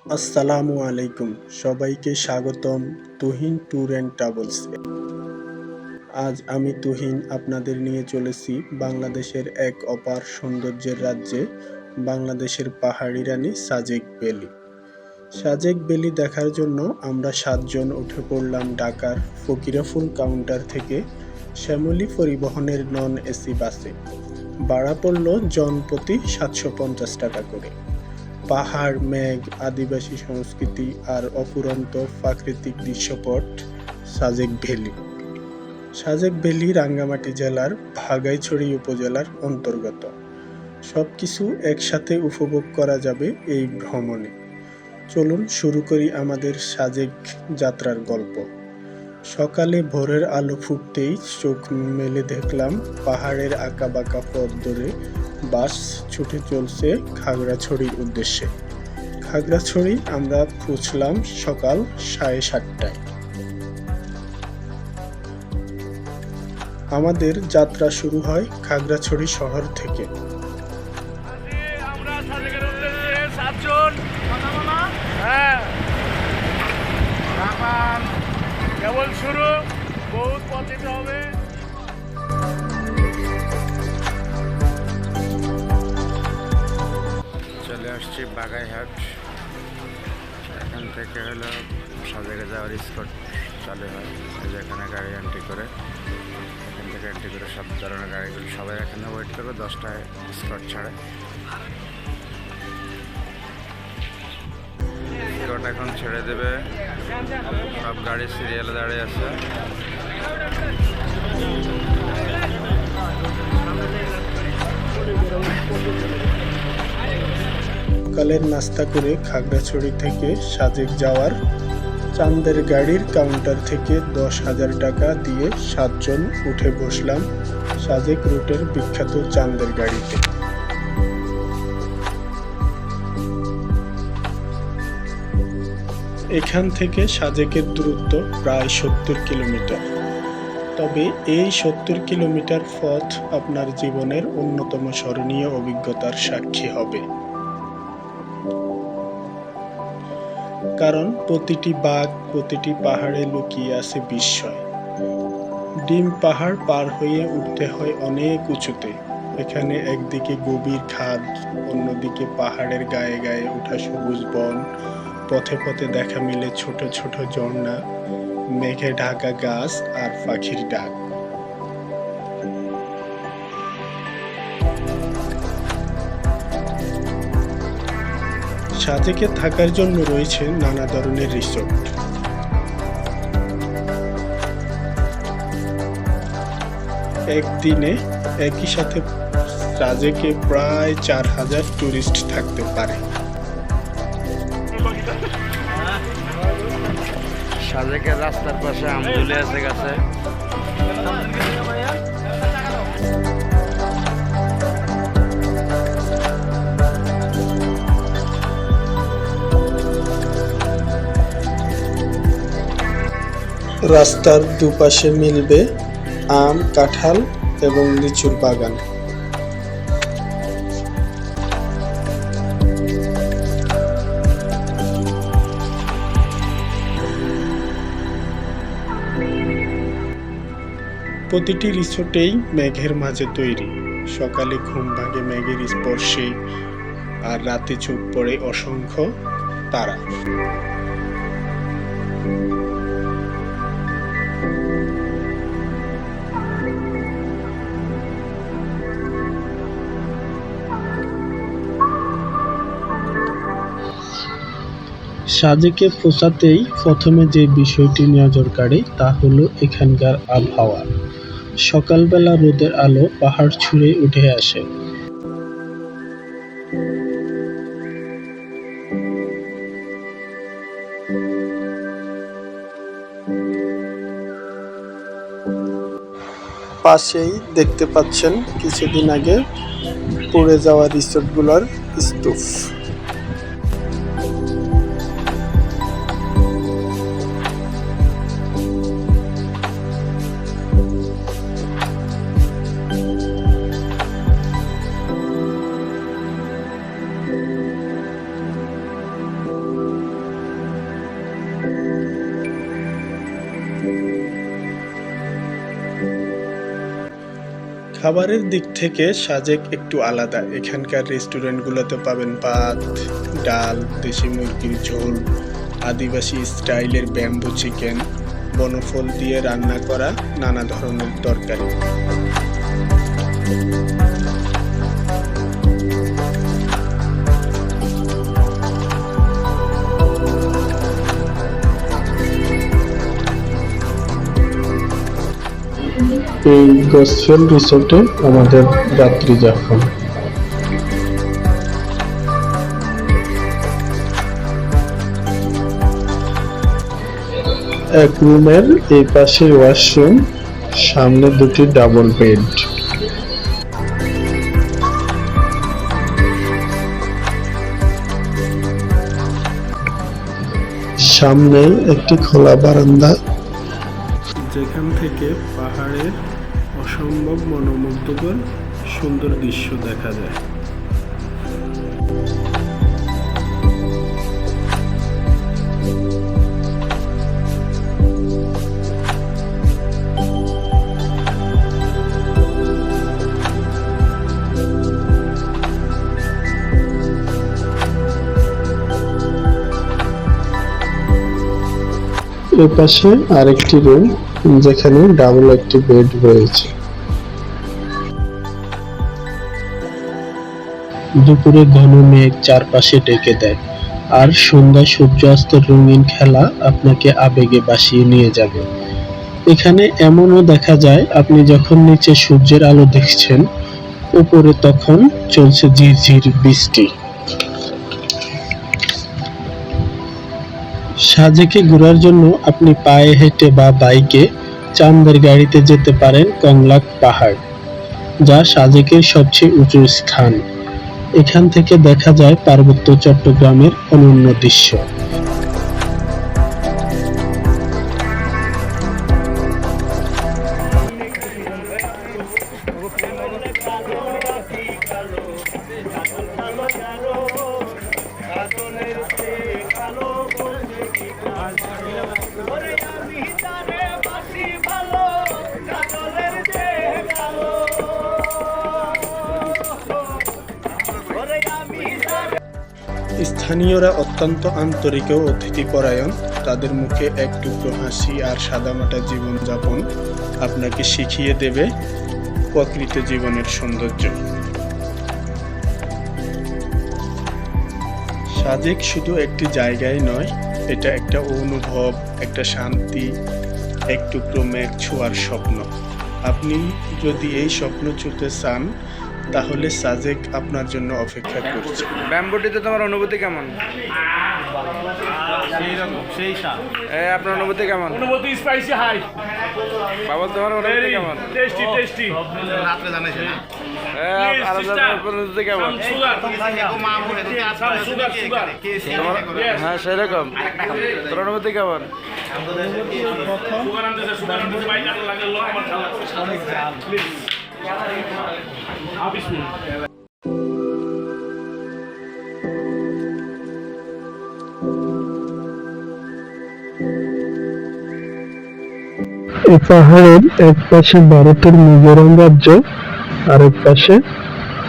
আসসালামু আলাইকুম, সবাইকে স্বাগতম তুহিন ট্যুর অ্যান্ড ট্রাভেলসে। আজ আমি তুহিন আপনাদের নিয়ে চলেছি বাংলাদেশের এক অপার সৌন্দর্যের রাজ্যে, বাংলাদেশের পাহাড়ি রানী সাজেক ভ্যালি। সাজেক ভ্যালি দেখার জন্য আমরা ৭ জন উঠে পড়লাম ঢাকার ফকিরাপুল কাউন্টার থেকে শ্যামলী পরিবহনের নন এসি বাসে। ভাড়া পড়ল জনপ্রতি ৭৫০ টাকা করে। পাহাড়, মেঘ, আদিবাসী সংস্কৃতি আর অফুরন্ত প্রাকৃতিক দৃশ্যপট সাজেক ভ্যালি। সাজেক ভ্যালি রাঙ্গামাটি জেলার ভাগাইছড়ি উপজেলার অন্তর্গত। সবকিছু একসাথে উপভোগ করা যাবে এই ভ্রমণে। চলুন শুরু করি আমাদের সাজেক যাত্রার গল্প। সকালে ভোরের আলো ফুটতেই চোখ মেলে দেখলাম পাহাড়ের আঁকাবাঁকা পথ ধরে বাস ছুটে চলছে খাগড়াছড়ির উদ্দেশ্যে। খাগড়াছড়ি আমরা পৌঁছলাম সকাল 7:30টায়। আমাদের যাত্রা শুরু হয় খাগড়াছড়ি শহর থেকে। আমরা সাজেকের উদ্দেশ্যে 7 জন। হ্যাঁ, কেবল শুরু, বহুত পথ যেতে হবে। চলে আসছি বাগাইহাট। এখান থেকে হলো সাজেকে যাওয়ার স্পট চালু হয়। এই যে এখানে গাড়ি এন্ট্রি করে, এখান থেকে এন্ট্রি করে সব ধরনের গাড়িগুলো সবাই এখানে ওয়েট করবে, 10টায় স্পট ছাড়ে। স্পট এখন ছেড়ে দেবে, সব গাড়ি সিরিয়ালে দাঁড়িয়ে আছে। সকালের নাস্তা করে খাগড়াছড়ি থেকে সাজেক যাওয়ার চাঁদের গাড়ির কাউন্টার থেকে 10,000 টাকা দিয়ে 7 জন উঠে বসলাম সাজেক রুটের বিখ্যাত চাঁদের গাড়িতে। এখান থেকে সাজেকের দূরত্ব প্রায় 70 কিলোমিটার। তবে এই 70 কিলোমিটার পথ আপনার জীবনের অন্যতম স্মরণীয় অভিজ্ঞতার সাক্ষী হবে। কারণ প্রতিটি বাঁক, প্রতিটি পাহাড়ে লুকিয়ে আছে বিস্ময়। ডিম পাহাড় পার হয়ে উঠতে হয় অনেক উঁচুতে। এখানে একদিকে গভীর খাদ, অন্যদিকে পাহাড়ের গায়ে গায়ে ওঠা সবুজ বন, পথে পথে দেখা মিলে ছোট ছোট ঝর্ণা, মেঘে ঢাকা গাছ আর পাখির ডাক। সাজেকে থাকার জন্য রয়েছে নানা ধরনের রিসোর্ট। একদিনে একই সাথে সাজেকে প্রায় 4,000 টুরিস্ট থাকতে পারে। সাজেকের রাস্তার পাশে আমদুলে আছে গাছে। রাস্তার দুপাশে মিলবে আম, কাঁঠাল এবং লিচুর বাগান। প্রতিটি রিসোর্টেই মেঘের মাঝে তৈরি। সকালে ঘুম ভাঙে মেঘের স্পর্শে, আর রাতে চোখ পড়ে অসংখ্য তারা। সাজেকে পৌঁছাতেই প্রথমে যে বিষয়টি নজর কাড়ে তা হলো এখানকার আবহাওয়া। সকালবেলা রোদের আলো পাহাড় ছুঁয়ে উঠে আসে। পাশেই দেখতে পাচ্ছেন কিছুদিন আগে পুড়ে যাওয়া রিসোর্টগুলোর স্তূপ। খাবারের দিক থেকে সাজেক একটু আলাদা। এখানকার রেস্টুরেন্টগুলোতে পাবেন ভাত, ডাল, দেশি মুরগির ঝোল, আদিবাসী স্টাইলের ব্যাম্বু চিকেন, বনফল দিয়ে রান্না করা নানা ধরনের তরকারি। এই গসফেল রিসোর্টে আমাদের রাত্রি যাপন। এক রুমের এই পাশে ওয়াশরুম, সামনে দুটি ডাবল বেড। সামনে একটি খোলা বারান্দা, যেখান থেকে পাহাড়ের অসম্ভব মনোমুগ্ধকর সুন্দর দৃশ্য দেখা যায়। এর পাশে আরেকটি রুম, যেখানে ডাবল একটি বেড রয়েছে। দুপুরে ঘন মেঘ চারপাশে ঢেকে দেয়, আর সন্ধ্যায় সূর্যাস্তের রঙিন খেলা আপনাকে আবেগে ভাসিয়ে নিয়ে যাবে। এখানে এমনও দেখা যায়, আপনি যখন নিচে সূর্যের আলো দেখছেন, উপরে তখন চলছে ঝিরঝির বৃষ্টি। সাজেকে ঘোরার জন্য আপনি পায়ে হেঁটে বা বাইকে চাঁদের গাড়িতে যেতে পারেন কংলাক পাহাড়, যা সাজেকের সবচেয়ে উঁচু স্থান। এখান থেকে দেখা যায় পার্বত্য চট্টগ্রামের অনন্য দৃশ্য। স্থানীয়রা অত্যন্ত আন্তরিক ও অতিথিপরায়ণ। তাদের মুখে এক টুকরো হাসি আর সাদামাটা জীবনযাপন আপনাকে শিখিয়ে দেবে প্রকৃত জীবনের সৌন্দর্য। সাজেক শুধু একটি জায়গায় নয়, এটা একটা অনুভব, একটা শান্তি, এক টুকরো মেঘ ছোঁয়ার স্বপ্ন। আপনি যদি এই স্বপ্ন ছুঁতে চান, তাহলে সাজেক আপনার জন্য অপেক্ষা করছে। ব্যাম্বুটিতে তোমার অনুভূতি কেমন? আপনার অনুভূতি কেমন? অনুভূতি স্পাইসি হাই। বাবা, তোমার অনুভূতি কেমন? Tasty tasty. রাত্রে জানাইছে না? অনুভূতি কেমন? হ্যাঁ, সেরকম। তোর অনুভূতি কেমন? এই পাহাড়ের এক পাশে ভারতের মিজোরাম রাজ্য, আর এক পাশে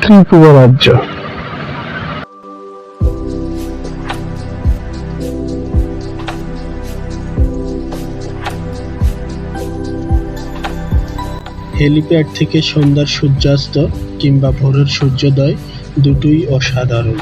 ত্রিপুরা রাজ্য। হেলিপ্যাড থেকে সন্ধ্যার সূর্যাস্ত কিংবা ভোরের সূর্যোদয় দুটোই অসাধারণ।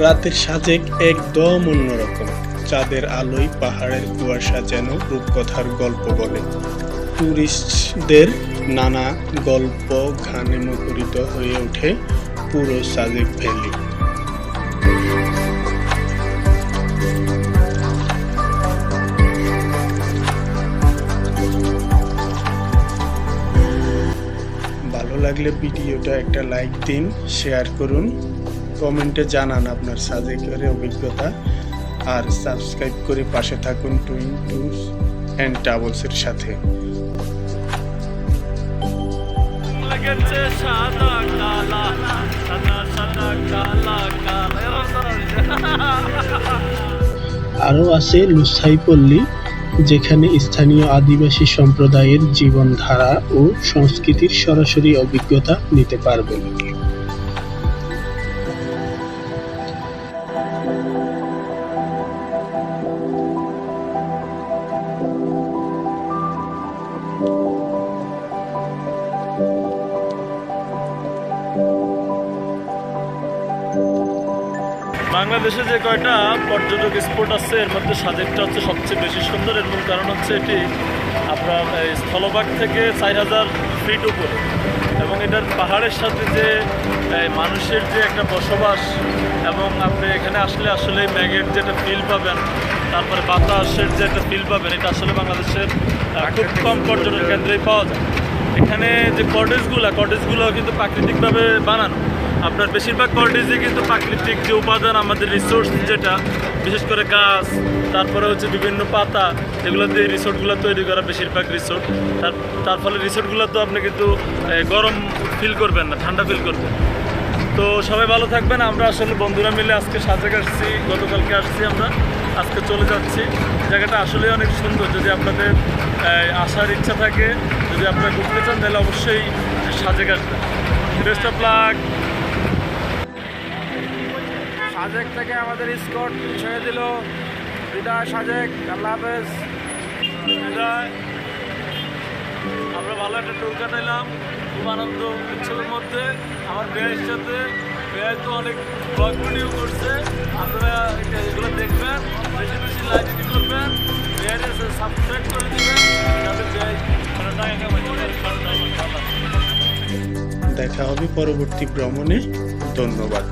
রাতের সাজেক একদম অন্যরকম। চাঁদের আলোয় পাহাড়ের কুয়াশা যেন রূপকথার গল্প বলে। টুরিস্টদের নানা গল্প গানে মুখরিত হয়ে ওঠে পুরো সাজেক ভ্যালি। ভালো লাগলে ভিডিওটা একটা লাইক দিন, শেয়ার করুন, কমেন্টে জানান আপনার সাজেকের অভিজ্ঞতা, আর সাবস্ক্রাইব করে পাশে থাকুন টুইন ট্যুরস অ্যান্ড ট্রাভেলসের সাথে। লেগেছে সাদা কালা সাদা সাদা কালা কালা। আরও আছে লুসাইপল্লী, যেখানে স্থানীয় আদিবাসী সম্প্রদায়ের জীবনধারা ও সংস্কৃতির সরাসরি অভিজ্ঞতা নিতে পারবেন। বাংলাদেশে যে কয়টা পর্যটক স্পট আছে এর মধ্যে সাজেকটা হচ্ছে সবচেয়ে বেশি সুন্দর। এর মূল কারণ হচ্ছে এটি আপনার স্থলভাগ থেকে 4000 ফিট উপরে, এবং এটার পাহাড়ের সাথে যে মানুষের যে একটা বসবাস, এবং আপনি এখানে আসলে আসলে ম্যাগের যেটা ফিল পাবেন, তারপরে বাতাসের যে একটা ফিল পাবেন, এটা আসলে বাংলাদেশের খুব কম পর্যটন কেন্দ্রেই পাওয়া যায়। এখানে যে কটেজগুলো কিন্তু প্রাকৃতিকভাবে বানানো। আপনার বেশিরভাগ কটেজে কিন্তু প্রাকৃতিক যে উপাদান, আমাদের রিসোর্স যেটা, বিশেষ করে গাছ, তারপরে হচ্ছে বিভিন্ন পাতা, এগুলো দিয়ে রিসোর্টগুলো তৈরি করা বেশিরভাগ রিসোর্ট। তার ফলে রিসোর্টগুলো তো আপনি কিন্তু গরম ফিল করবেন না, ঠান্ডা ফিল করবেন। তো সবাই ভালো থাকবেন। আমরা আসলে বন্ধুরা মিলে আজকে সাজেক আসছি, গতকালকে আসছি, আমরা আজকে চলে যাচ্ছি। জায়গাটা আসলে অনেক সুন্দর। যদি আপনাদের আসার ইচ্ছা থাকে, যদি আপনারা ঘুরতে চান, তাহলে অবশ্যই সাজেক আসবেন। Best of luck. সাজেক থেকে আমাদের স্কট ছেড়ে দিল। বিদায় সাজেক, আল্লাহ হাফেজ। বিদায়। আমরা ভালো একটা ট্যুর কাটাইলাম, খুব আনন্দ উৎসবের মধ্যে। আমার বেয়ের সাথে বেয়ে তো অনেক ব্লগ ভিডিও করছে, আপনারা এগুলো দেখবেন, বেশি বেশি লাইক করবেন, বেয়ের সাবস্ক্রাইব করে দেবেন, যাতে বেয়ে টাকা কামাই। দেখা হবে পরবর্তী ভ্রমণে। ধন্যবাদ।